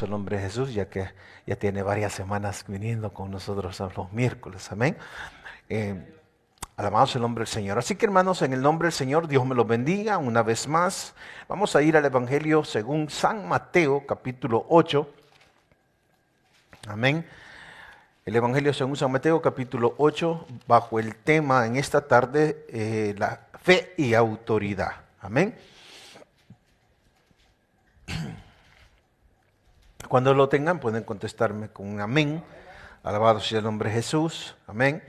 El nombre de Jesús, ya que ya tiene varias semanas viniendo con nosotros a los miércoles, amén. Alabamos el nombre del Señor. Así que hermanos, en el nombre del Señor, Dios me los bendiga una vez más. Vamos a ir al Evangelio según San Mateo, capítulo 8. Amén. El Evangelio según San Mateo, capítulo 8, bajo el tema en esta tarde, la fe y autoridad. Amén. Cuando lo tengan, pueden contestarme con un amén. Alabado sea el nombre de Jesús. Amén.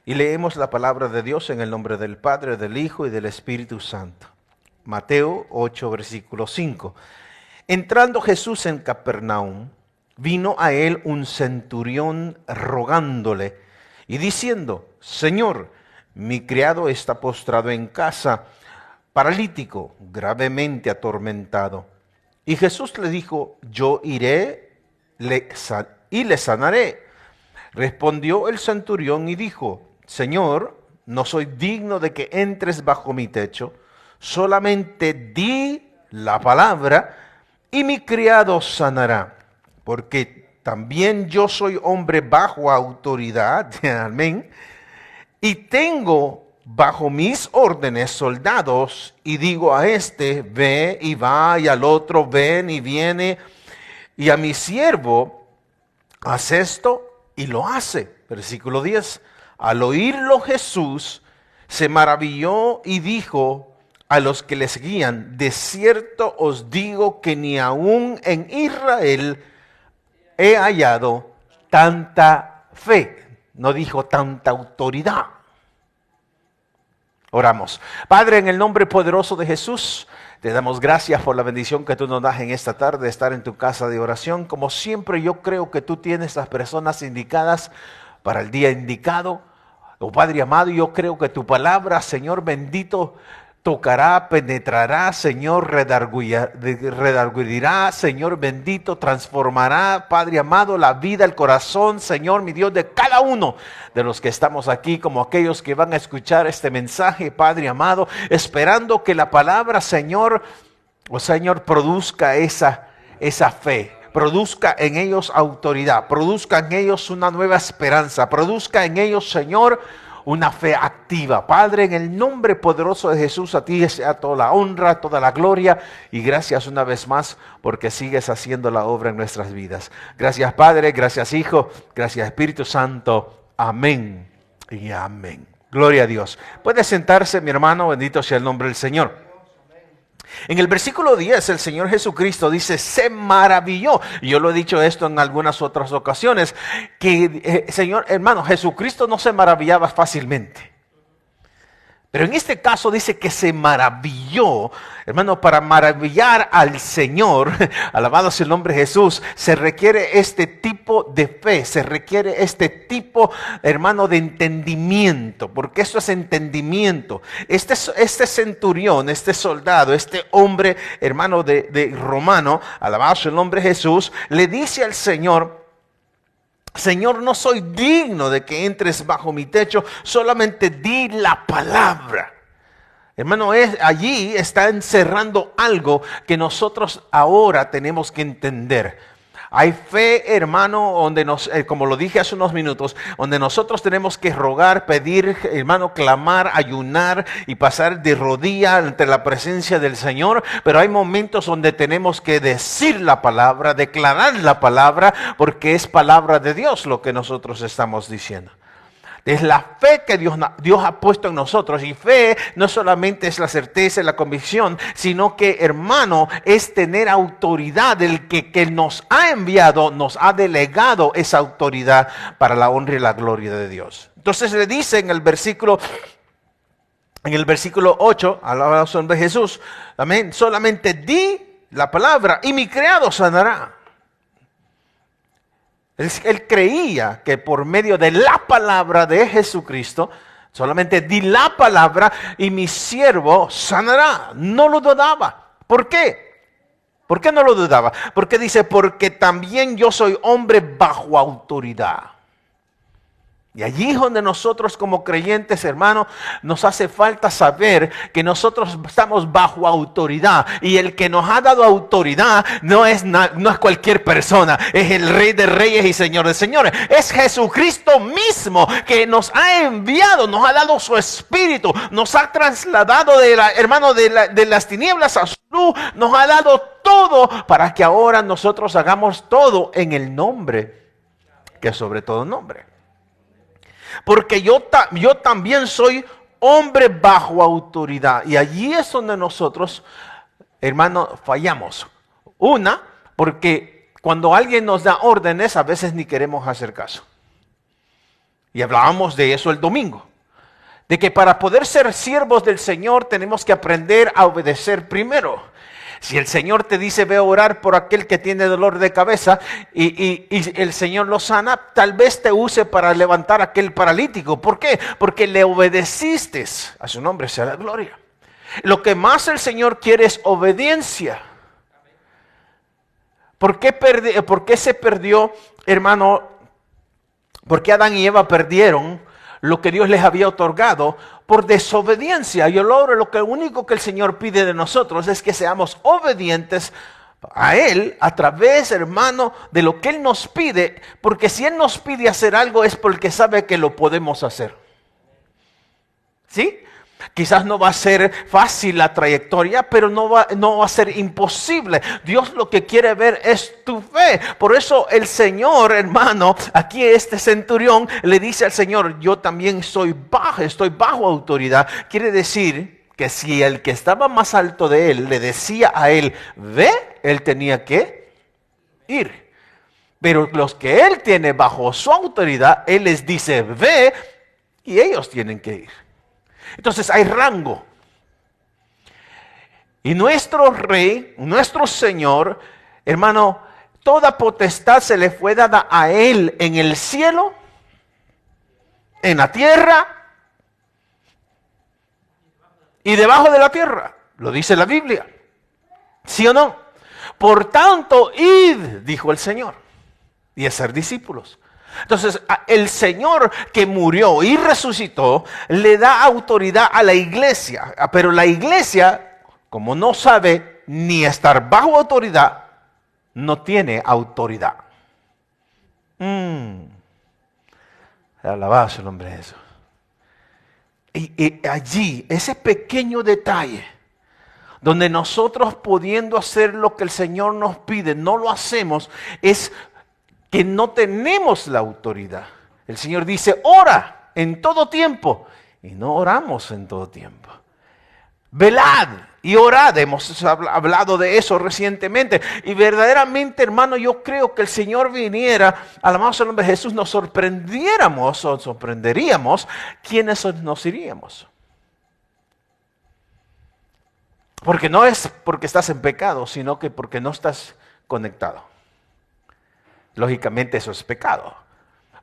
Y leemos la palabra de Dios en el nombre del Padre, del Hijo y del Espíritu Santo. Mateo 8, versículo 5. Entrando Jesús en Capernaum, vino a él un centurión rogándole y diciendo: Señor, mi criado está postrado en casa, paralítico, gravemente atormentado. Y Jesús le dijo: yo iré y le sanaré. Respondió el centurión y dijo: Señor, no soy digno de que entres bajo mi techo, solamente di la palabra y mi criado sanará, porque también yo soy hombre bajo autoridad, amén, y tengo bajo mis órdenes soldados, y digo a este, ve y va, y al otro, ven y viene, y a mi siervo, haz esto, y lo hace. Versículo 10. Al oírlo Jesús se maravilló y dijo a los que le seguían: de cierto os digo que ni aún en Israel he hallado tanta fe. No dijo tanta autoridad. Oramos. Padre, en el nombre poderoso de Jesús, te damos gracias por la bendición que tú nos das en esta tarde, estar en tu casa de oración. Como siempre, yo creo que tú tienes las personas indicadas para el día indicado. Oh Padre amado, yo creo que tu palabra, Señor bendito, tocará, penetrará, Señor, redarguirá, Señor bendito, transformará, Padre amado, la vida, el corazón, Señor, mi Dios, de cada uno de los que estamos aquí, como aquellos que van a escuchar este mensaje, Padre amado, esperando que la palabra, Señor, Señor, produzca esa fe. Produzca en ellos autoridad, produzca en ellos una nueva esperanza, produzca en ellos, Señor, una fe activa. Padre, en el nombre poderoso de Jesús, a ti sea toda la honra, toda la gloria, y gracias una vez más porque sigues haciendo la obra en nuestras vidas. Gracias Padre, gracias Hijo, gracias Espíritu Santo. Amén y amén. Gloria a Dios. Puede sentarse, mi hermano, bendito sea el nombre del Señor. En el versículo 10 el Señor Jesucristo dice: se maravilló. Yo lo he dicho esto en algunas otras ocasiones, que Señor, hermano, Jesucristo no se maravillaba fácilmente. Pero en este caso dice que se maravilló. Hermano, para maravillar al Señor, alabado sea el nombre de Jesús, se requiere este tipo de fe, se requiere este tipo, hermano, de entendimiento, porque esto es entendimiento. Este centurión, este soldado, este hombre, hermano de romano, alabado sea el nombre de Jesús, le dice al Señor: Señor, no soy digno de que entres bajo mi techo, solamente di la palabra. Hermano, allí está encerrando algo que nosotros ahora tenemos que entender. Hay fe, hermano, donde como lo dije hace unos minutos, donde nosotros tenemos que rogar, pedir, hermano, clamar, ayunar y pasar de rodilla ante la presencia del Señor. Pero hay momentos donde tenemos que decir la palabra, declarar la palabra, porque es palabra de Dios lo que nosotros estamos diciendo. Es la fe que Dios ha puesto en nosotros. Y fe no solamente es la certeza y la convicción, sino que, hermano, es tener autoridad. El que nos ha enviado, nos ha delegado esa autoridad para la honra y la gloria de Dios. Entonces le dice en el versículo 8, alabado sea el nombre de Jesús, amén, solamente di la palabra y mi criado sanará. Él creía que por medio de la palabra de Jesucristo, solamente di la palabra y mi siervo sanará. No lo dudaba. ¿Por qué? ¿Por qué no lo dudaba? Porque dice: porque también yo soy hombre bajo autoridad. Y allí es donde nosotros como creyentes, hermanos, nos hace falta saber que nosotros estamos bajo autoridad. Y el que nos ha dado autoridad no es cualquier persona. Es el Rey de Reyes y Señor de Señores. Es Jesucristo mismo que nos ha enviado, nos ha dado su Espíritu. Nos ha trasladado, de las tinieblas a su luz. Nos ha dado todo para que ahora nosotros hagamos todo en el nombre, que es sobre todo nombre. Porque yo también soy hombre bajo autoridad. Y allí es donde nosotros, hermanos, fallamos. Una, porque cuando alguien nos da órdenes, a veces ni queremos hacer caso. Y hablábamos de eso el domingo. De que para poder ser siervos del Señor tenemos que aprender a obedecer primero. Si el Señor te dice, ve a orar por aquel que tiene dolor de cabeza y el Señor lo sana, tal vez te use para levantar a aquel paralítico. ¿Por qué? Porque le obedeciste. A su nombre sea la gloria. Lo que más el Señor quiere es obediencia. ¿Por qué se perdió, hermano? ¿Por qué Adán y Eva perdieron lo que Dios les había otorgado? Por desobediencia. Y lo único que el Señor pide de nosotros es que seamos obedientes a Él a través, hermano, de lo que Él nos pide. Porque si Él nos pide hacer algo es porque sabe que lo podemos hacer. ¿Sí? Quizás no va a ser fácil la trayectoria, pero no va a ser imposible. Dios lo que quiere ver es tu fe. Por eso el Señor, hermano, aquí este centurión le dice al Señor, yo también estoy bajo autoridad. Quiere decir que si el que estaba más alto de él le decía a él, ve, él tenía que ir. Pero los que él tiene bajo su autoridad, él les dice, ve, y ellos tienen que ir. Entonces hay rango. Y nuestro Rey, nuestro Señor, hermano, toda potestad se le fue dada a Él en el cielo, en la tierra y debajo de la tierra. Lo dice la Biblia. ¿Sí o no? Por tanto, id, dijo el Señor, y hacer discípulos. Entonces, el Señor que murió y resucitó, le da autoridad a la iglesia. Pero la iglesia, como no sabe ni estar bajo autoridad, no tiene autoridad. Alabado sea el nombre de eso. Y allí, ese pequeño detalle, donde nosotros pudiendo hacer lo que el Señor nos pide, no lo hacemos, es que no tenemos la autoridad. El Señor dice, ora en todo tiempo. Y no oramos en todo tiempo. Velad y orad. Hemos hablado de eso recientemente. Y verdaderamente, hermano, yo creo que el Señor viniera, alabado sea el nombre de Jesús, nos sorprenderíamos quiénes nos iríamos. Porque no es porque estás en pecado, sino que porque no estás conectado. Lógicamente eso es pecado.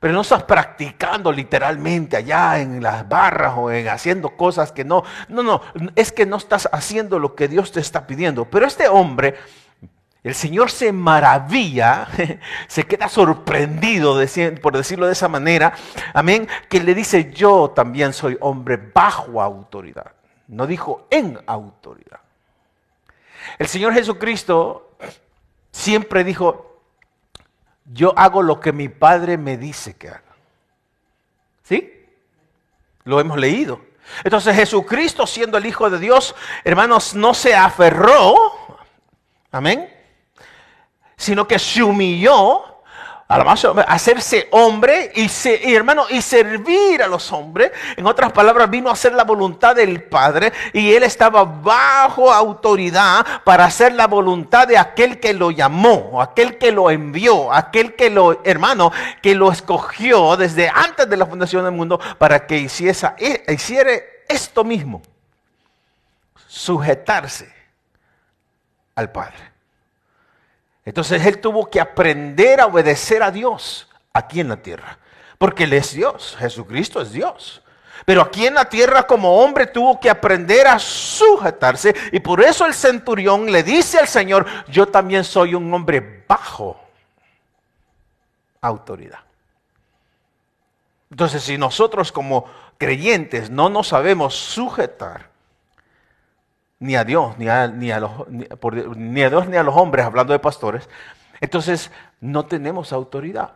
Pero no estás practicando literalmente allá en las barras o haciendo cosas que no. No, es que no estás haciendo lo que Dios te está pidiendo. Pero este hombre, el Señor se maravilla, se queda sorprendido, por decirlo de esa manera, amén, que le dice, yo también soy hombre bajo autoridad. No dijo en autoridad. El Señor Jesucristo siempre dijo, yo hago lo que mi Padre me dice que haga. ¿Sí? Lo hemos leído. Entonces Jesucristo, siendo el Hijo de Dios, hermanos, no se aferró, amén, sino que se humilló, hacerse hombre y servir a los hombres. En otras palabras, vino a hacer la voluntad del Padre y él estaba bajo autoridad para hacer la voluntad de aquel que lo llamó, aquel que lo envió, aquel que lo escogió desde antes de la fundación del mundo para que hiciera esto mismo, sujetarse al Padre. Entonces él tuvo que aprender a obedecer a Dios aquí en la tierra. Porque él es Dios, Jesucristo es Dios. Pero aquí en la tierra como hombre tuvo que aprender a sujetarse. Y por eso el centurión le dice al Señor, yo también soy un hombre bajo autoridad. Entonces, si nosotros como creyentes no nos sabemos sujetar ni a Dios, ni a Dios, ni a los hombres, hablando de pastores, entonces no tenemos autoridad.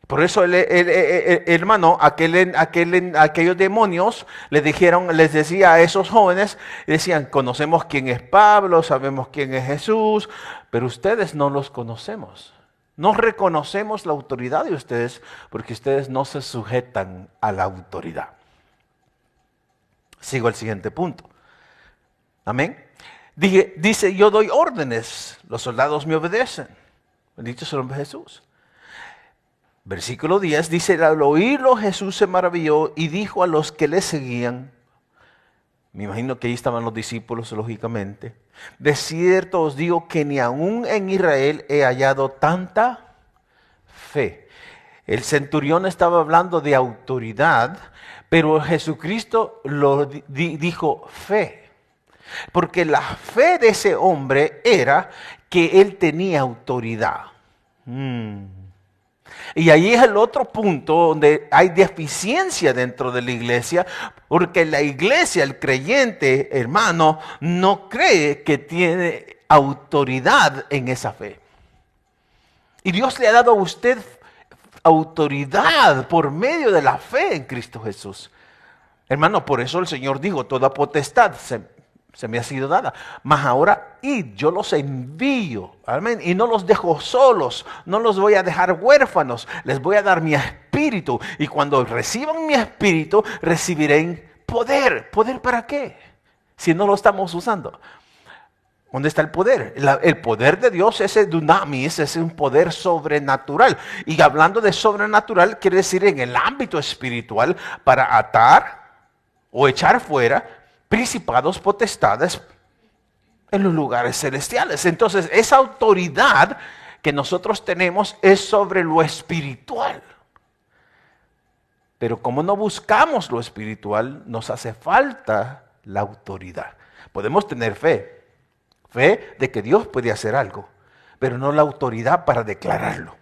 Por eso hermano, aquellos demonios les decía a esos jóvenes, decían, conocemos quién es Pablo, sabemos quién es Jesús, pero ustedes no los conocemos. No reconocemos la autoridad de ustedes porque ustedes no se sujetan a la autoridad. Sigo al siguiente punto. Amén. Dice, yo doy órdenes, los soldados me obedecen. Bendito sea el nombre de Jesús. Versículo 10 dice, al oírlo Jesús se maravilló y dijo a los que le seguían, me imagino que ahí estaban los discípulos lógicamente, de cierto os digo que ni aún en Israel he hallado tanta fe. El centurión estaba hablando de autoridad, pero Jesucristo lo dijo fe. Porque la fe de ese hombre era que él tenía autoridad. Y ahí es el otro punto donde hay deficiencia dentro de la iglesia, porque la iglesia, el creyente, hermano, no cree que tiene autoridad en esa fe. Y Dios le ha dado a usted autoridad por medio de la fe en Cristo Jesús. Hermano, por eso el Señor dijo, toda potestad se me ha sido dada. Mas ahora, id, yo los envío, amén, y no los dejo solos, no los voy a dejar huérfanos, les voy a dar mi espíritu. Y cuando reciban mi espíritu, recibirán poder. ¿Poder para qué? Si no lo estamos usando. ¿Dónde está el poder? El poder de Dios es el dunamis, es un poder sobrenatural. Y hablando de sobrenatural, quiere decir en el ámbito espiritual, para atar o echar fuera principados, potestades en los lugares celestiales. Entonces, esa autoridad que nosotros tenemos es sobre lo espiritual. Pero como no buscamos lo espiritual, nos hace falta la autoridad. Podemos tener fe de que Dios puede hacer algo, pero no la autoridad para declararlo.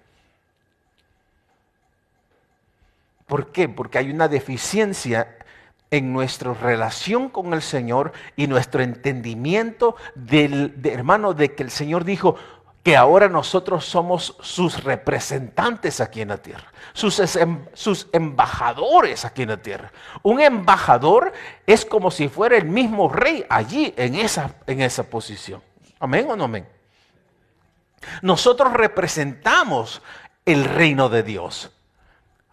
¿Por qué? Porque hay una deficiencia en nuestra relación con el Señor y nuestro entendimiento hermano, de que el Señor dijo que ahora nosotros somos sus representantes aquí en la tierra, sus embajadores aquí en la tierra. Un embajador es como si fuera el mismo rey allí en esa posición. ¿Amén o no amén? Nosotros representamos el reino de Dios.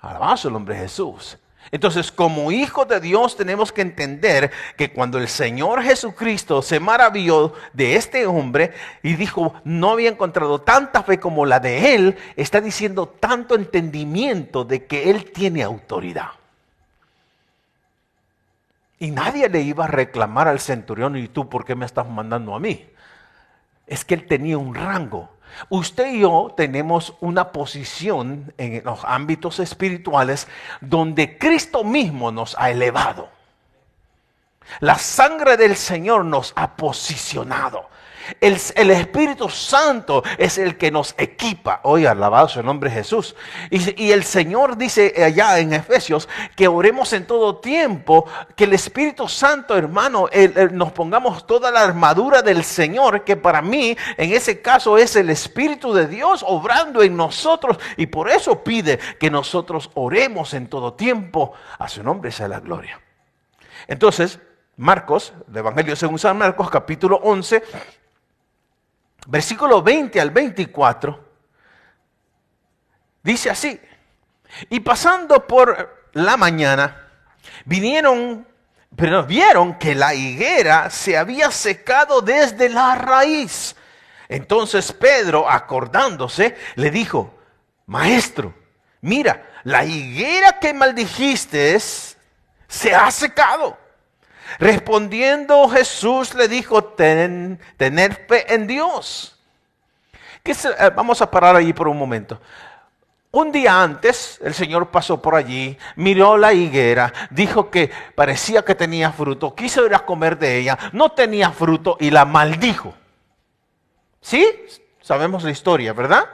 Alabado el nombre de Jesús. Entonces, como hijos de Dios tenemos que entender que cuando el Señor Jesucristo se maravilló de este hombre y dijo, no había encontrado tanta fe como la de él, está diciendo tanto entendimiento de que él tiene autoridad. Y nadie le iba a reclamar al centurión, ¿y tú por qué me estás mandando a mí? Es que él tenía un rango. Usted y yo tenemos una posición en los ámbitos espirituales donde Cristo mismo nos ha elevado. La sangre del Señor nos ha posicionado. El Espíritu Santo es el que nos equipa. Hoy alabado sea el nombre de Jesús. Y el Señor dice allá en Efesios que oremos en todo tiempo, que el Espíritu Santo, hermano, nos pongamos toda la armadura del Señor, que para mí en ese caso es el Espíritu de Dios obrando en nosotros. Y por eso pide que nosotros oremos en todo tiempo. A su nombre sea la gloria. Entonces, Marcos, el Evangelio según San Marcos, capítulo 11, versículo 20 al 24, dice así: y pasando por la mañana, vieron que la higuera se había secado desde la raíz. Entonces Pedro, acordándose, le dijo: Maestro, mira, la higuera que maldijiste se ha secado. Respondiendo Jesús le dijo: tener fe en Dios. Vamos a parar allí por un momento. Un día antes el Señor pasó por allí, miró la higuera, dijo que parecía que tenía fruto, quiso ir a comer de ella, no tenía fruto y la maldijo. ¿Sí? Sabemos la historia, ¿verdad?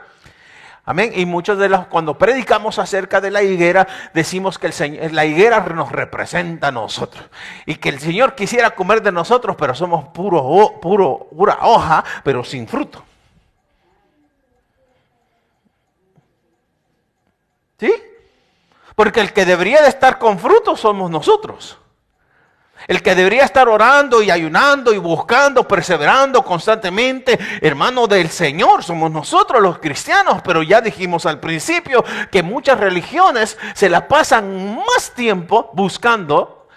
Amén. Y muchos de los, cuando predicamos acerca de la higuera, decimos que la higuera nos representa a nosotros. Y que el Señor quisiera comer de nosotros, pero somos pura hoja, pero sin fruto. ¿Sí? Porque el que debería de estar con fruto somos nosotros. El que debería estar orando y ayunando y buscando, perseverando constantemente, hermano del Señor, somos nosotros los cristianos. Pero ya dijimos al principio que muchas religiones se la pasan más tiempo buscando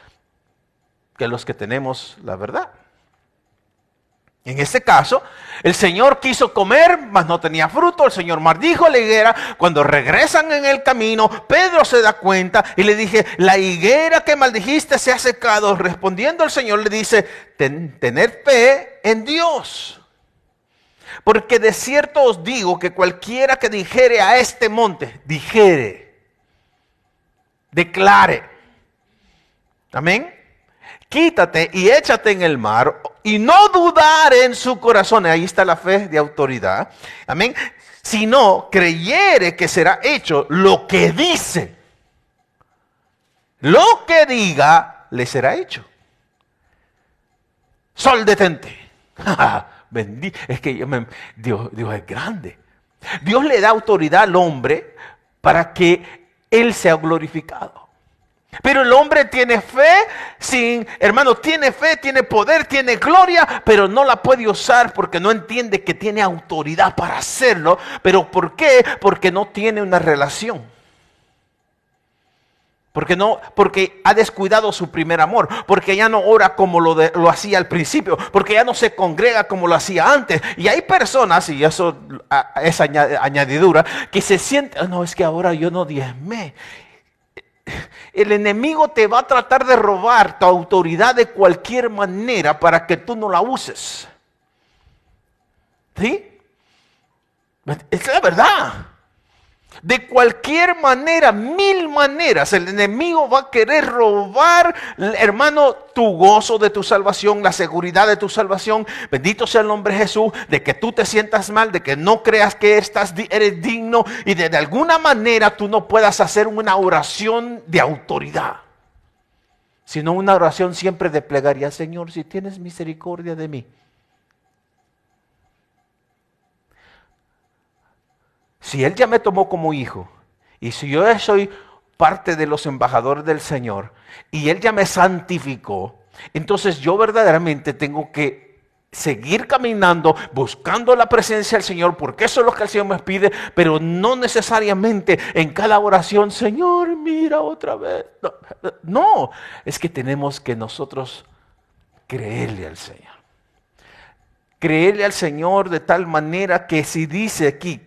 que los que tenemos la verdad. En este caso, el Señor quiso comer, mas no tenía fruto. El Señor maldijo la higuera. Cuando regresan en el camino, Pedro se da cuenta y le dije, la higuera que maldijiste se ha secado. Respondiendo el Señor le dice, tened fe en Dios. Porque de cierto os digo que cualquiera que dijere a este monte, declare. Amén. Quítate y échate en el mar y no dudar en su corazón. Ahí está la fe de autoridad. Amén. Sino creyere que será hecho lo que dice. Lo que diga le será hecho. Sol, detente. Es que Dios es grande. Dios le da autoridad al hombre para que Él sea glorificado. Pero el hombre tiene fe, tiene fe, tiene poder, tiene gloria, pero no la puede usar porque no entiende que tiene autoridad para hacerlo. ¿Pero por qué? Porque no tiene una relación. Porque ha descuidado su primer amor, porque ya no ora como lo hacía al principio, porque ya no se congrega como lo hacía antes. Y hay personas, y eso es añadidura, que se sienten, no, es que ahora yo no diezmé. El enemigo te va a tratar de robar tu autoridad de cualquier manera para que tú no la uses. ¿Sí? Es la verdad. De cualquier manera, 1000 maneras, el enemigo va a querer robar, hermano, tu gozo de tu salvación, la seguridad de tu salvación. Bendito sea el nombre de Jesús, de que tú te sientas mal, de que no creas que eres digno y de alguna manera tú no puedas hacer una oración de autoridad, sino una oración siempre de plegaria. Señor, si tienes misericordia de mí. Si Él ya me tomó como hijo, y si yo ya soy parte de los embajadores del Señor, y Él ya me santificó, entonces yo verdaderamente tengo que seguir caminando, buscando la presencia del Señor, porque eso es lo que el Señor me pide, pero no necesariamente en cada oración, Señor, mira otra vez. No, es que tenemos que nosotros creerle al Señor. Creerle al Señor de tal manera que si dice aquí,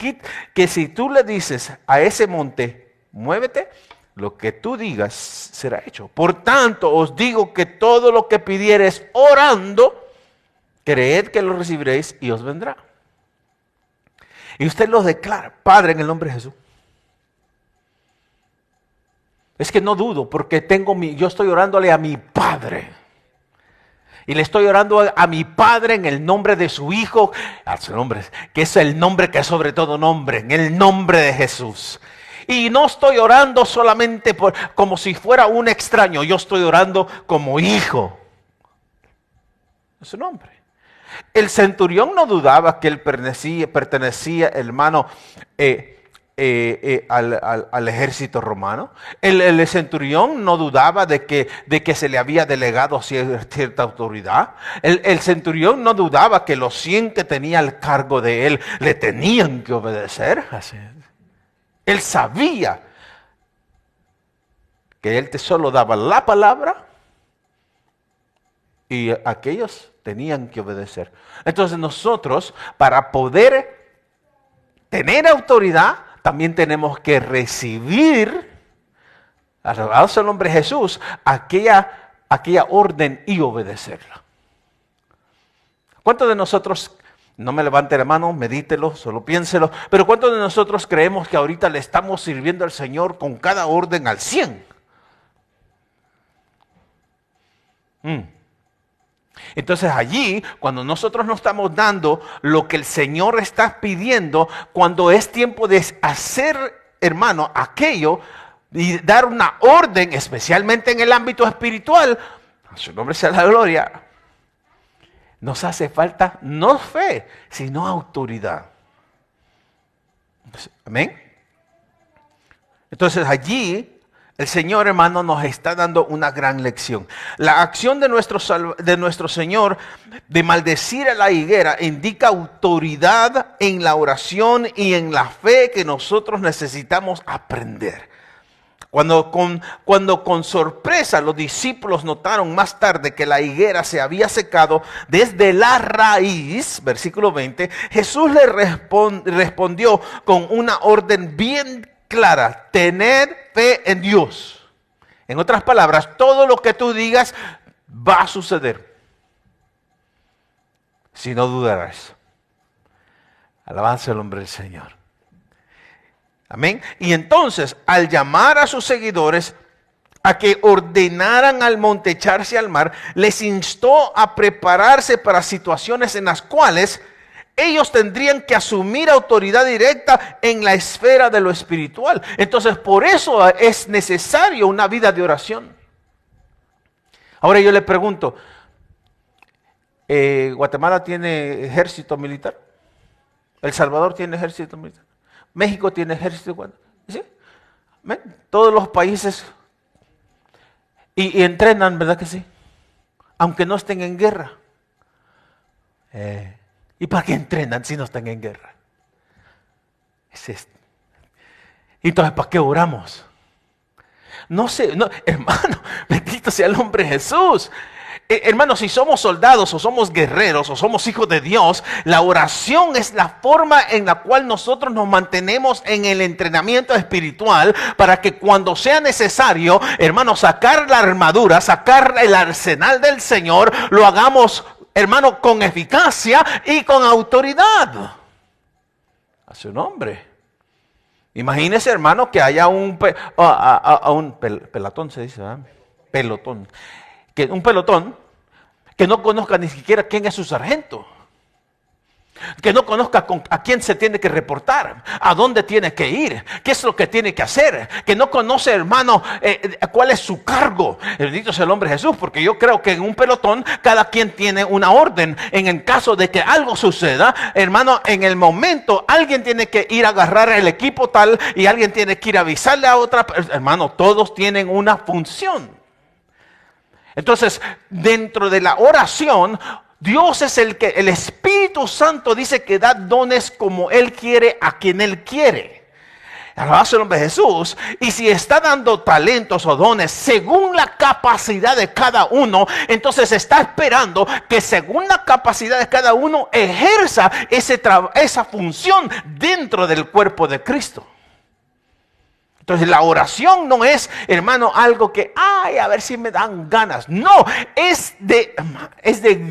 que si tú le dices a ese monte, muévete, lo que tú digas será hecho. Por tanto, os digo que todo lo que pidiereis orando, creed que lo recibiréis y os vendrá. Y usted lo declara, Padre, en el nombre de Jesús. Es que no dudo, porque yo estoy orándole a mi Padre. Y le estoy orando a mi Padre en el nombre de su Hijo, a su nombre, que es el nombre que es sobre todo nombre, en el nombre de Jesús. Y no estoy orando solamente como si fuera un extraño, yo estoy orando como hijo. Es su nombre. El centurión no dudaba que él pertenecía, hermano, al ejército romano. El centurión no dudaba de que se le había delegado cierta autoridad. El centurión no dudaba que los 100 que tenía al cargo de él le tenían que obedecer. Así. Él sabía que él solo daba la palabra y aquellos tenían que obedecer. Entonces nosotros, para poder tener autoridad, también tenemos que recibir, alabado sea el nombre de Jesús, aquella orden y obedecerla. ¿Cuántos de nosotros, no me levante la mano, medítelo, solo piénselo, pero cuántos de nosotros creemos que ahorita le estamos sirviendo al Señor con cada orden al 100? Entonces allí, cuando nosotros no estamos dando lo que el Señor está pidiendo, cuando es tiempo de hacer, hermano, aquello y dar una orden, especialmente en el ámbito espiritual, a su nombre sea la gloria, nos hace falta no fe, sino autoridad. Amén. Entonces allí el Señor, hermano, nos está dando una gran lección. La acción de nuestro Señor de maldecir a la higuera indica autoridad en la oración y en la fe que nosotros necesitamos aprender. Cuando con sorpresa los discípulos notaron más tarde que la higuera se había secado desde la raíz, versículo 20, Jesús le respondió con una orden bien clara: tener fe en Dios. En otras palabras, todo lo que tú digas va a suceder, si no dudarás. Alabanza al nombre del Señor. Amén. Y entonces, al llamar a sus seguidores a que ordenaran al monte echarse al mar, les instó a prepararse para situaciones en las cuales ellos tendrían que asumir autoridad directa en la esfera de lo espiritual. Entonces, por eso es necesario una vida de oración. Ahora yo le pregunto, ¿Guatemala tiene ejército militar? ¿El Salvador tiene ejército militar? ¿México tiene ejército? ¿Sí? Todos los países y entrenan, ¿verdad que sí? Aunque no estén en guerra. ¿Y para qué entrenan si no están en guerra? Es esto. Entonces, ¿para qué oramos? No sé, no, hermano, bendito sea el nombre de Jesús. Hermanos, si somos soldados o somos guerreros o somos hijos de Dios, la oración es la forma en la cual nosotros nos mantenemos en el entrenamiento espiritual para que cuando sea necesario, hermanos, sacar la armadura, sacar el arsenal del Señor, lo hagamos, hermano, con eficacia y con autoridad. A su nombre. Imagínese, hermano, que haya un pelotón, se dice, ¿verdad? Pelotón. Que un pelotón que no conozca ni siquiera quién es su sargento, que no conozca a quién se tiene que reportar, a dónde tiene que ir, qué es lo que tiene que hacer, que no conoce, hermano, cuál es su cargo. Bendito sea el nombre de Jesús, porque yo creo que en un pelotón cada quien tiene una orden. En el caso de que algo suceda, hermano, en el momento alguien tiene que ir a agarrar el equipo tal y alguien tiene que ir a avisarle a otra. Hermano, todos tienen una función. Entonces, dentro de la oración, Dios es el Espíritu Santo dice que da dones como Él quiere a quien Él quiere. Alabado el nombre de Jesús. Y si está dando talentos o dones según la capacidad de cada uno, entonces está esperando que según la capacidad de cada uno ejerza esa función dentro del cuerpo de Cristo. Entonces la oración no es, hermano, algo que, a ver si me dan ganas. No, es de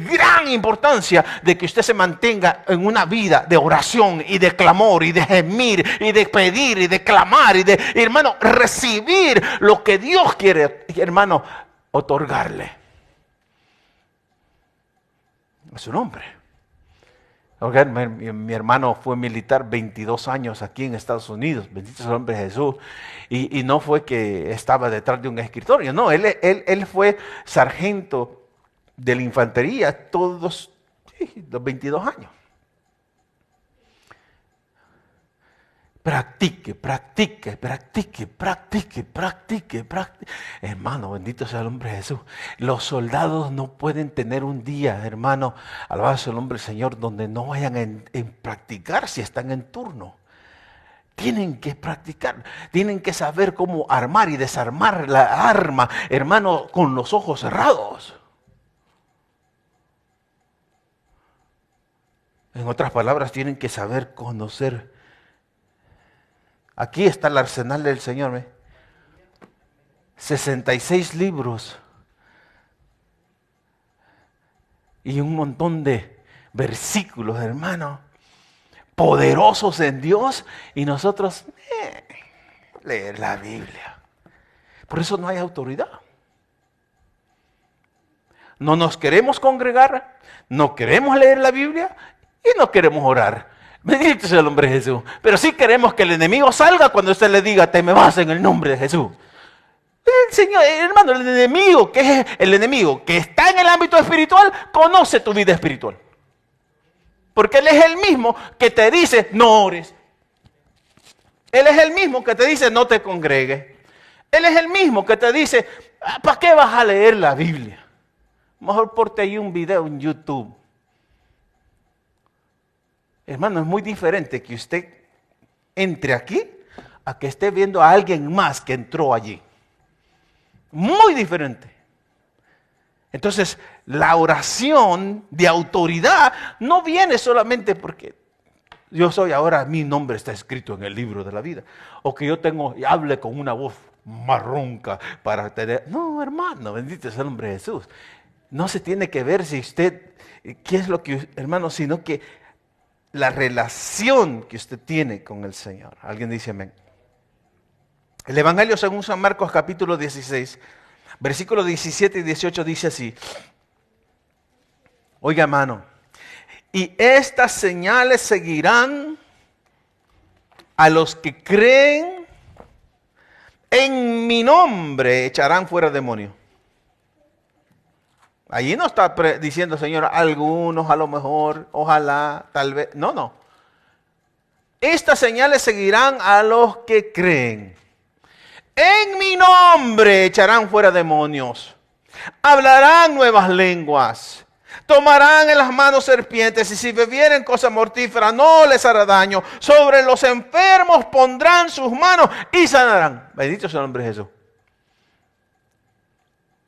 gran importancia de que usted se mantenga en una vida de oración y de clamor y de gemir y de pedir y de clamar y de, hermano, recibir lo que Dios quiere, hermano, otorgarle. A su nombre. Okay, mi hermano fue militar 22 años aquí en Estados Unidos, bendito sea el nombre de Jesús, y no fue que estaba detrás de un escritorio, no, él fue sargento de la infantería todos los 22 años. Practique. Hermano, bendito sea el nombre de Jesús. Los soldados no pueden tener un día, hermano, alabado sea el nombre del Señor, donde no vayan en practicar si están en turno. Tienen que practicar, tienen que saber cómo armar y desarmar la arma, hermano, con los ojos cerrados. En otras palabras, tienen que saber conocer. Aquí está el arsenal del Señor. 66 libros. Y un montón de versículos, hermano. Poderosos en Dios. Y nosotros leer la Biblia. Por eso no hay autoridad. no nos queremos congregar, no queremos leer la Biblia y no queremos orar. Bendito sea el nombre de Jesús. Pero sí queremos que el enemigo salga cuando usted le diga, te me vas en el nombre de Jesús. El Señor, hermano, el enemigo que está en el ámbito espiritual, conoce tu vida espiritual. Porque Él es el mismo que te dice, no ores. Él es el mismo que te dice, no te congregues. Él es el mismo que te dice, ¿para qué vas a leer la Biblia? Mejor ponte ahí un video en YouTube. Hermano, es muy diferente que usted entre aquí a que esté viendo a alguien más que entró allí. Muy diferente. Entonces, la oración de autoridad no viene solamente porque yo soy ahora, mi nombre está escrito en el libro de la vida. O que yo hable con una voz más ronca para tener... No, hermano, bendito sea el nombre de Jesús. No se tiene que ver si usted, qué es lo que, hermano, sino que la relación que usted tiene con el Señor. Alguien dice amén. El Evangelio según San Marcos capítulo 16, versículos 17 y 18 dice así. Oiga, hermano, y estas señales seguirán a los que creen en mi nombre, echarán fuera demonios. Allí no está diciendo, Señor, algunos a lo mejor, ojalá, tal vez. No, no. Estas señales seguirán a los que creen. En mi nombre echarán fuera demonios. Hablarán nuevas lenguas. Tomarán en las manos serpientes y si bebieren cosa mortífera no les hará daño. Sobre los enfermos pondrán sus manos y sanarán. Bendito sea el nombre de Jesús.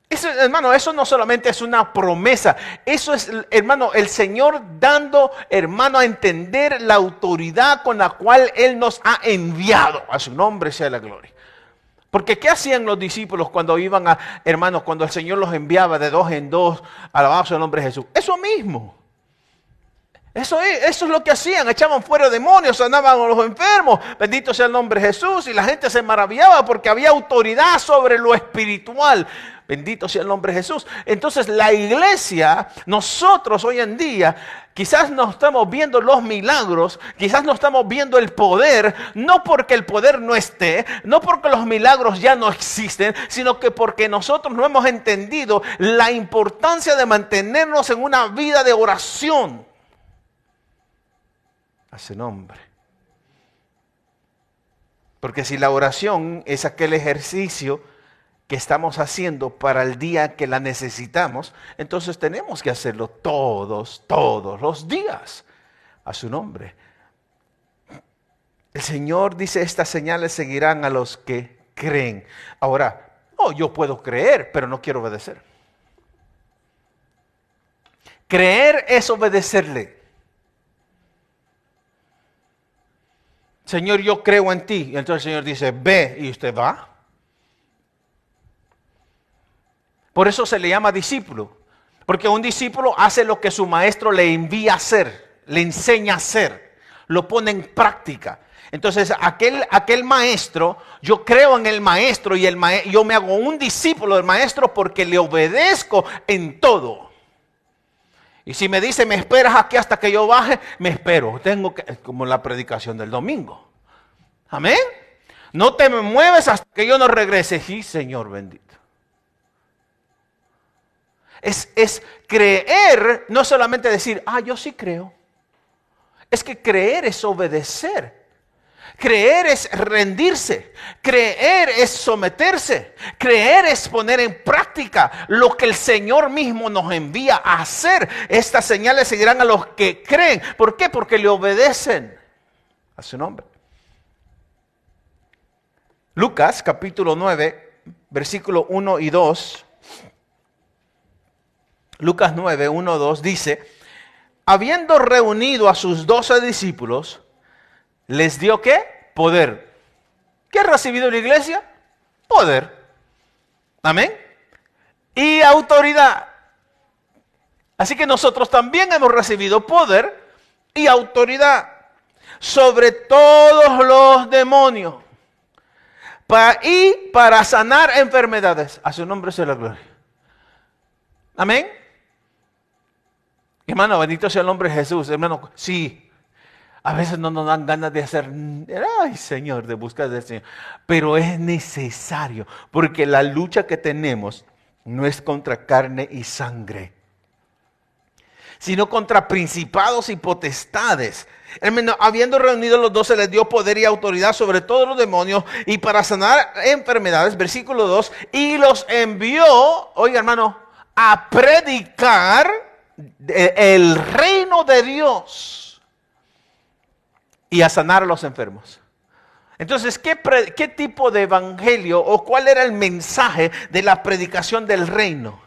Eso, hermano, eso no solamente es una promesa, eso es, hermano, el Señor dando, hermano, a entender la autoridad con la cual Él nos ha enviado. A su nombre sea la gloria. Porque ¿qué hacían los discípulos cuando iban hermanos, cuando el Señor los enviaba de dos en dos, alabados sea el nombre de Jesús? Eso mismo. Eso es lo que hacían, echaban fuera demonios, sanaban a los enfermos, bendito sea el nombre de Jesús, y la gente se maravillaba porque había autoridad sobre lo espiritual. Bendito sea el nombre de Jesús. Entonces la iglesia, nosotros hoy en día, quizás no estamos viendo los milagros, quizás no estamos viendo el poder, no porque el poder no esté, no porque los milagros ya no existen, sino que porque nosotros no hemos entendido la importancia de mantenernos en una vida de oración. A su nombre. Porque si la oración es aquel ejercicio que estamos haciendo para el día que la necesitamos, entonces tenemos que hacerlo todos los días. A su nombre. El Señor dice, estas señales seguirán a los que creen. Ahora, yo puedo creer, pero no quiero obedecer. Creer es obedecerle. Señor, yo creo en ti. Y entonces el Señor dice, ve, y usted va. Por eso se le llama discípulo. Porque un discípulo hace lo que su maestro le envía a hacer, le enseña a hacer, lo pone en práctica. Entonces aquel maestro, yo creo en el maestro y yo me hago un discípulo del maestro porque le obedezco en todo. Y si me dice, me esperas aquí hasta que yo baje, me espero. Como la predicación del domingo. Amén. No te me mueves hasta que yo no regrese. Sí, Señor bendito. Es creer, no solamente decir, yo sí creo. Es que creer es obedecer. Creer es rendirse. Creer es someterse. Creer es poner en práctica lo que el Señor mismo nos envía a hacer. Estas señales seguirán a los que creen. ¿Por qué? Porque le obedecen a su nombre. Lucas capítulo 9, versículo 1 y 2. Lucas 9, 1, 2 dice, habiendo reunido a sus 12 discípulos, les dio ¿qué? Poder. ¿Qué ha recibido la iglesia? Poder. Amén. Y autoridad. Así que nosotros también hemos recibido poder y autoridad sobre todos los demonios. Para sanar enfermedades. A su nombre sea la gloria. Amén. Hermano, bendito sea el nombre de Jesús. Hermano, sí, a veces no nos dan ganas de hacer, ay Señor, de buscar del Señor. Pero es necesario, porque la lucha que tenemos no es contra carne y sangre, sino contra principados y potestades. Hermano, habiendo reunido los 12, les dio poder y autoridad sobre todos los demonios y para sanar enfermedades, versículo 2, y los envió, oiga hermano, a predicar el reino de Dios y a sanar a los enfermos. Entonces, ¿qué tipo de evangelio o cuál era el mensaje de la predicación del reino?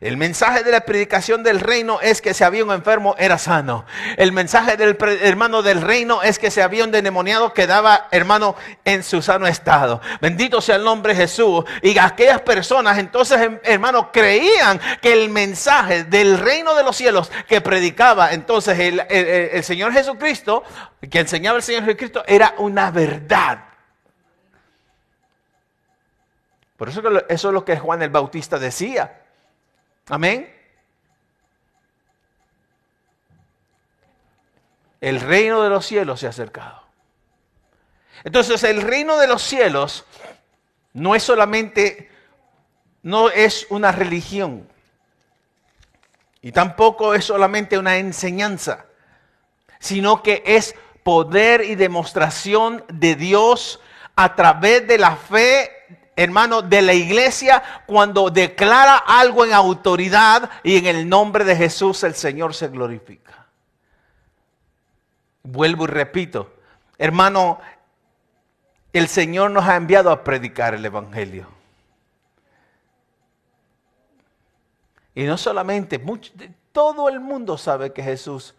El mensaje de la predicación del reino es que si había un enfermo era sano. El mensaje del hermano del reino es que si había un endemoniado quedaba, hermano, en su sano estado. Bendito sea el nombre de Jesús. Y aquellas personas entonces, hermano, creían que el mensaje del reino de los cielos que predicaba entonces el Señor Jesucristo, que enseñaba el Señor Jesucristo, era una verdad. Por eso eso es lo que Juan el Bautista decía. Amén. El reino de los cielos se ha acercado. Entonces el reino de los cielos no es solamente, no es una religión. Y tampoco es solamente una enseñanza, sino que es poder y demostración de Dios a través de la fe, hermano, de la iglesia, cuando declara algo en autoridad y en el nombre de Jesús el Señor se glorifica. Vuelvo y repito, hermano, el Señor nos ha enviado a predicar el evangelio. Y no solamente, todo el mundo sabe que Jesús,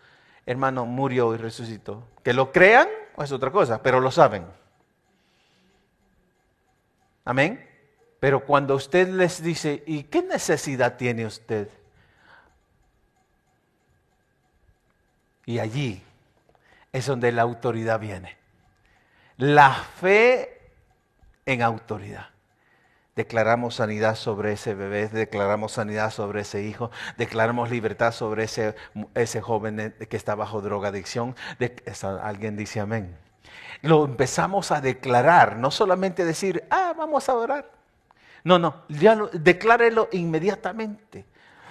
hermano, murió y resucitó. Que lo crean es otra cosa, pero lo saben. Amén. Pero cuando usted les dice, ¿y qué necesidad tiene usted? Y allí es donde la autoridad viene. La fe en autoridad. Declaramos sanidad sobre ese bebé, declaramos sanidad sobre ese hijo, declaramos libertad sobre ese joven que está bajo drogadicción. Alguien dice amén. Lo empezamos a declarar, no solamente decir, vamos a orar. No, declárelo inmediatamente.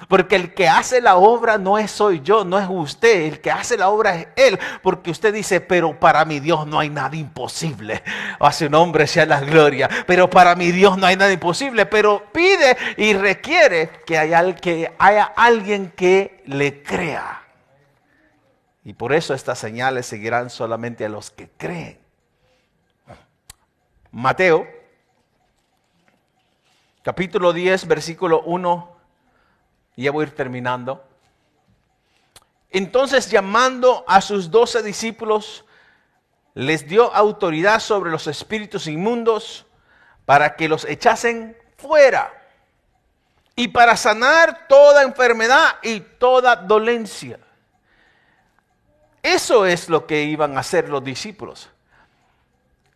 Porque el que hace la obra no soy yo, no es usted. El que hace la obra es Él. Porque usted dice, pero para mi Dios no hay nada imposible. A su nombre sea la gloria. Pero para mi Dios no hay nada imposible. Pero pide y requiere que haya alguien que le crea. Y por eso estas señales seguirán solamente a los que creen. Mateo, capítulo 10, versículo 1. Y ya voy a ir terminando. Entonces, llamando a sus 12 discípulos, les dio autoridad sobre los espíritus inmundos para que los echasen fuera y para sanar toda enfermedad y toda dolencia. Eso es lo que iban a hacer los discípulos.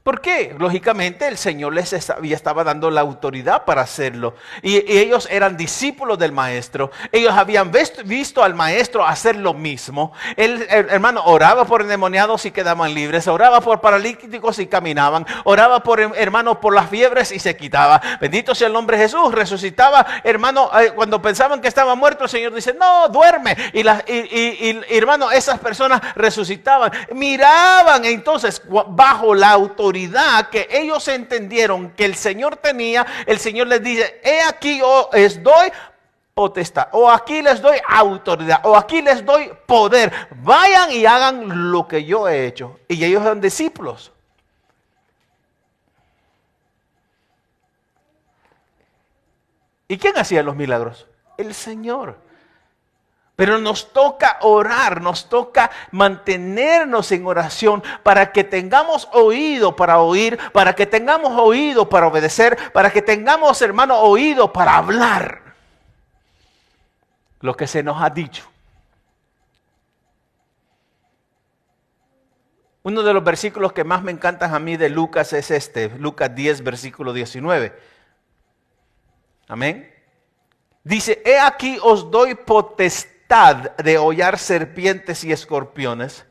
¿Por qué? Lógicamente el Señor les estaba dando la autoridad para hacerlo. Y ellos eran discípulos del Maestro. Ellos habían visto al Maestro hacer lo mismo. El hermano oraba por endemoniados y quedaban libres. Oraba por paralíticos y caminaban. Oraba por hermano por las fiebres y se quitaba. Bendito sea el nombre de Jesús. Resucitaba, hermano, cuando pensaban que estaba muerto, el Señor dice, no, duerme. Y hermano, esas personas resucitaban. Miraban entonces bajo la autoridad que ellos entendieron que el Señor tenía. El Señor les dice, he aquí yo les doy potestad, o aquí les doy autoridad, o aquí les doy poder. Vayan y hagan lo que yo he hecho. Y ellos eran discípulos. ¿Y quién hacía los milagros? El Señor. Pero nos toca orar, nos toca mantenernos en oración para que tengamos oído para oír, para que tengamos oído para obedecer, para que tengamos, hermano, oído para hablar lo que se nos ha dicho. Uno de los versículos que más me encantan a mí de Lucas es Lucas 10, versículo 19. Amén. Dice, he aquí os doy potestad potestad de hollar serpientes y escorpiones,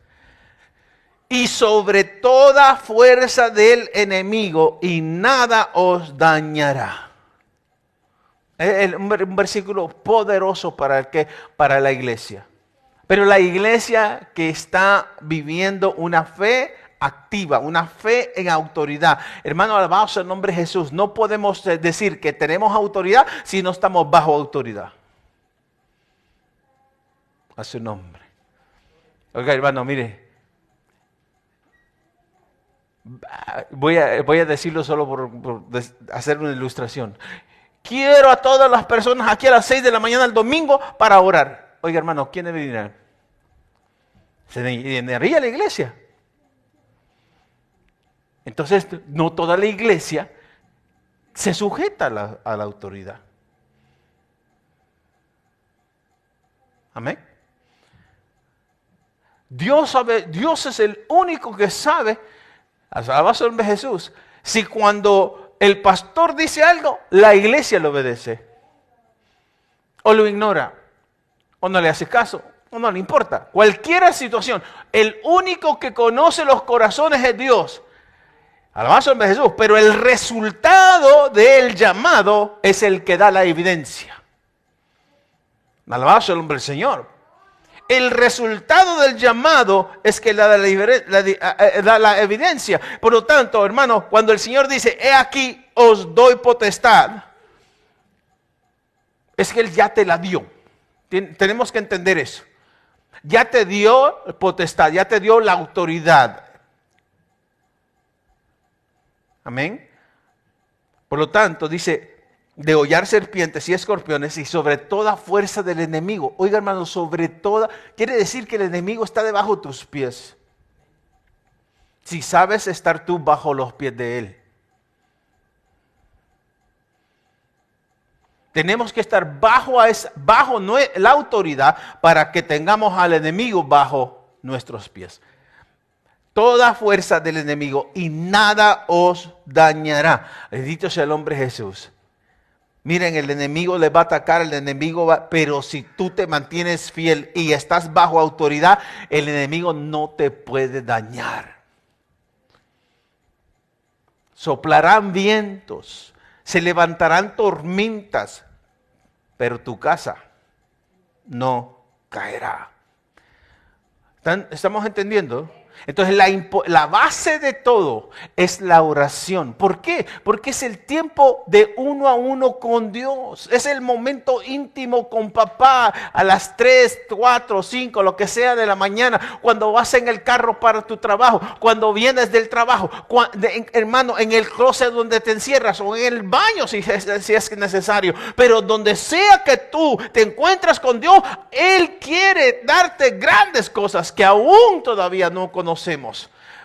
y sobre toda fuerza del enemigo, y nada os dañará. Un versículo poderoso para la iglesia. Pero la iglesia que está viviendo una fe activa, una fe en autoridad. Hermano, alabado sea el nombre de Jesús. No podemos decir que tenemos autoridad si no estamos bajo autoridad. A su nombre. Oiga, hermano, mire. Voy a decirlo solo por hacer una ilustración. Quiero a todas las personas aquí a las 6 de la mañana el domingo para orar. Oiga, hermano, ¿quiénes vendrán? Se llenaría la iglesia. Entonces, no toda la iglesia se sujeta a la autoridad. Amén. Dios sabe, Dios es el único que sabe, alabado de Jesús, si cuando el pastor dice algo, la iglesia lo obedece, o lo ignora, o no le hace caso, o no le importa. Cualquier situación, el único que conoce los corazones es Dios. Alabado de Jesús, pero el resultado del llamado es el que da la evidencia. Alabado sea el nombre del Señor. El resultado del llamado es que da la evidencia. Por lo tanto, hermano, cuando el Señor dice, he aquí os doy potestad, es que Él ya te la dio. Tenemos que entender eso. Ya te dio potestad, ya te dio la autoridad. Amén. Por lo tanto, dice, de hollar serpientes y escorpiones y sobre toda fuerza del enemigo. Oiga, hermano, sobre toda, quiere decir que el enemigo está debajo de tus pies. Si sabes estar tú bajo los pies de él. Tenemos que estar bajo la autoridad para que tengamos al enemigo bajo nuestros pies. Toda fuerza del enemigo y nada os dañará. Bendito sea el nombre de Jesús. Miren, el enemigo le va a atacar, pero si tú te mantienes fiel y estás bajo autoridad, el enemigo no te puede dañar. Soplarán vientos, se levantarán tormentas, pero tu casa no caerá. ¿Estamos entendiendo? Entonces la base de todo es la oración. ¿Por qué? Porque es el tiempo de uno a uno con Dios. Es el momento íntimo con papá a las 3, 4, 5, lo que sea de la mañana. Cuando vas en el carro para tu trabajo. Cuando vienes del trabajo. Hermano, en el closet donde te encierras o en el baño si es necesario. Pero donde sea que tú te encuentras con Dios, Él quiere darte grandes cosas que aún todavía no conocemos.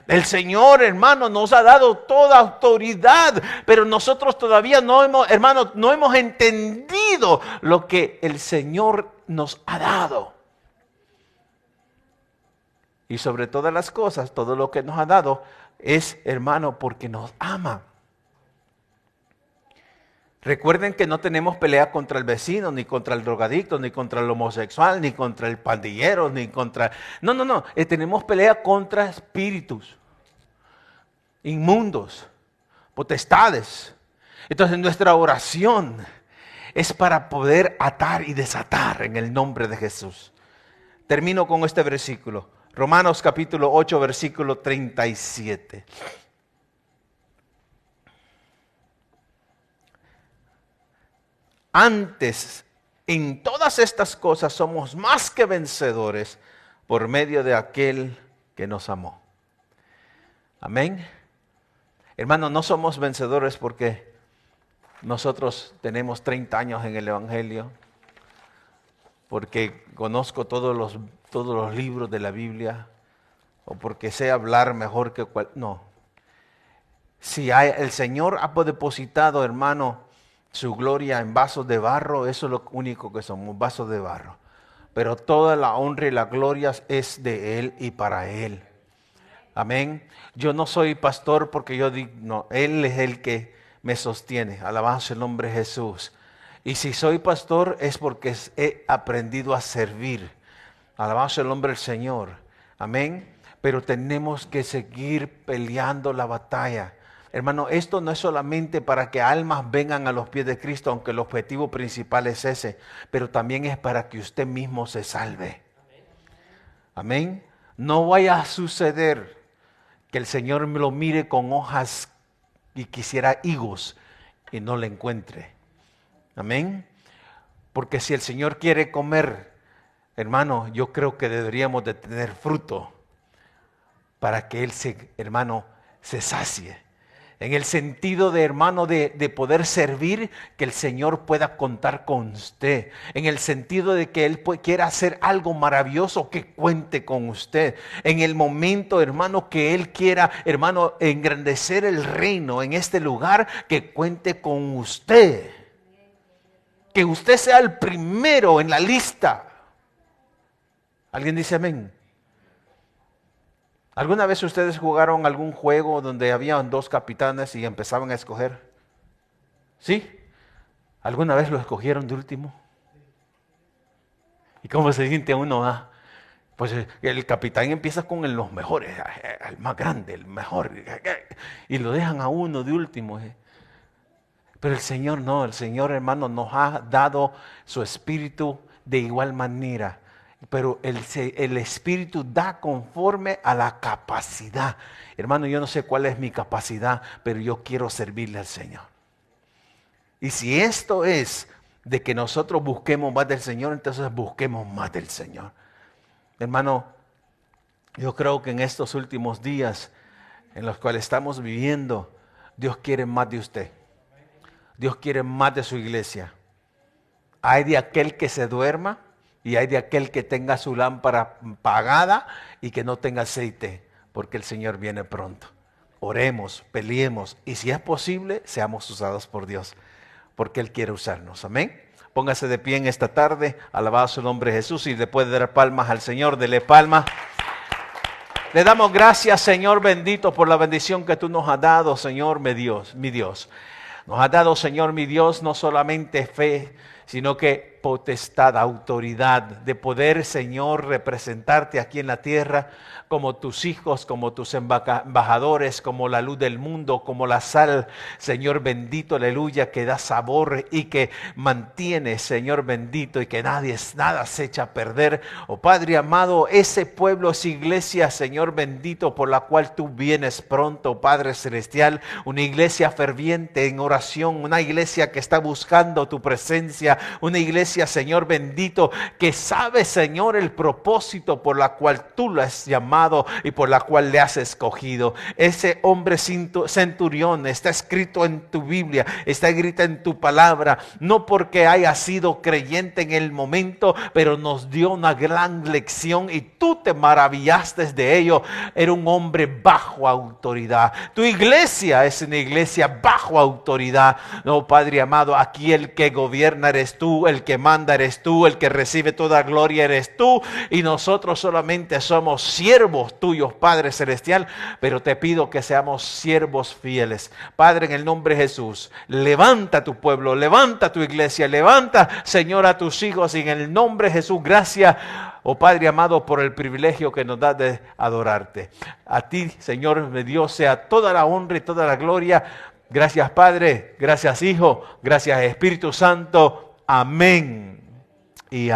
El Señor, hermano, nos ha dado toda autoridad, pero nosotros todavía no hemos entendido lo que el Señor nos ha dado. Y sobre todas las cosas, todo lo que nos ha dado es, hermano, porque nos ama. Recuerden que no tenemos pelea contra el vecino, ni contra el drogadicto, ni contra el homosexual, ni contra el pandillero, ni contra... No. Tenemos pelea contra espíritus inmundos, potestades. Entonces nuestra oración es para poder atar y desatar en el nombre de Jesús. Termino con este versículo. Romanos capítulo 8, versículo 37. Antes, en todas estas cosas somos más que vencedores por medio de aquel que nos amó. Amén. Hermano, no somos vencedores porque nosotros tenemos 30 años en el Evangelio, porque conozco todos los libros de la Biblia, o porque sé hablar mejor que no. Si el Señor ha depositado, hermano, su gloria en vasos de barro, eso es lo único que somos, vasos de barro. Pero toda la honra y la gloria es de Él y para Él. Amén. Yo no soy pastor porque yo digo, no, Él es el que me sostiene. Alabado sea el nombre de Jesús. Y si soy pastor es porque he aprendido a servir. Alabado sea el nombre del Señor. Amén. Pero tenemos que seguir peleando la batalla. Hermano, esto no es solamente para que almas vengan a los pies de Cristo, aunque el objetivo principal es ese, pero también es para que usted mismo se salve. Amén. No vaya a suceder que el Señor me lo mire con hojas y quisiera higos y no le encuentre. Amén. Porque si el Señor quiere comer, hermano, yo creo que deberíamos de tener fruto para que Él, hermano, se sacie. En el sentido de, hermano, de poder servir, que el Señor pueda contar con usted. En el sentido de que Él quiera hacer algo maravilloso, que cuente con usted. En el momento, hermano, que Él quiera, hermano, engrandecer el reino en este lugar, que cuente con usted. Que usted sea el primero en la lista. ¿Alguien dice amén? ¿Alguna vez ustedes jugaron algún juego donde habían dos capitanes y empezaban a escoger? ¿Sí? ¿Alguna vez lo escogieron de último? ¿Y cómo se siente uno? Pues el capitán empieza con los mejores, el más grande, el mejor, y lo dejan a uno de último. Pero el Señor no, el Señor, hermano, nos ha dado su espíritu de igual manera. Pero el Espíritu da conforme a la capacidad. Hermano, yo no sé cuál es mi capacidad, pero yo quiero servirle al Señor. Y si esto es de que nosotros busquemos más del Señor, entonces busquemos más del Señor. Hermano, yo creo que en estos últimos días en los cuales estamos viviendo, Dios quiere más de usted. Dios quiere más de su iglesia. Hay de aquel que se duerma y hay de aquel que tenga su lámpara apagada y que no tenga aceite, porque el Señor viene pronto. Oremos, peleemos y si es posible, seamos usados por Dios, porque Él quiere usarnos. Amén. Póngase de pie en esta tarde, alabado su nombre Jesús, y le puede dar palmas al Señor, dele palmas. Le damos gracias, Señor bendito, por la bendición que tú nos has dado, Señor, mi Dios. Nos has dado, Señor, mi Dios, no solamente fe, sino que potestad, autoridad de poder, Señor, representarte aquí en la tierra como tus hijos, como tus embajadores, como la luz del mundo, como la sal, Señor bendito, aleluya, que da sabor y que mantiene, Señor bendito, y que nada se echa a perder. Oh Padre amado, ese pueblo es iglesia, Señor bendito, por la cual tú vienes pronto, Padre celestial, una iglesia ferviente en oración, una iglesia que está buscando tu presencia, una iglesia, Señor bendito, que sabe, Señor, el propósito por la cual tú lo has llamado y por la cual le has escogido. Ese hombre centurión está escrito en tu Biblia, está escrito en tu palabra, no porque haya sido creyente en el momento, pero nos dio una gran lección y tú te maravillaste de ello. Era un hombre bajo autoridad. Tu iglesia es una iglesia bajo autoridad. No, Padre amado, aquí el que gobierna eres tú, el que manda eres tú, el que recibe toda gloria eres tú, y nosotros solamente somos siervos tuyos, Padre celestial, pero te pido que seamos siervos fieles. Padre, en el nombre de Jesús, levanta tu pueblo, levanta tu iglesia, levanta, Señor, a tus hijos, y en el nombre de Jesús, gracias, oh Padre amado, por el privilegio que nos da de adorarte. A ti, Señor, mi Dios, sea toda la honra y toda la gloria. Gracias, Padre, gracias, Hijo, gracias, Espíritu Santo. Amén y amén.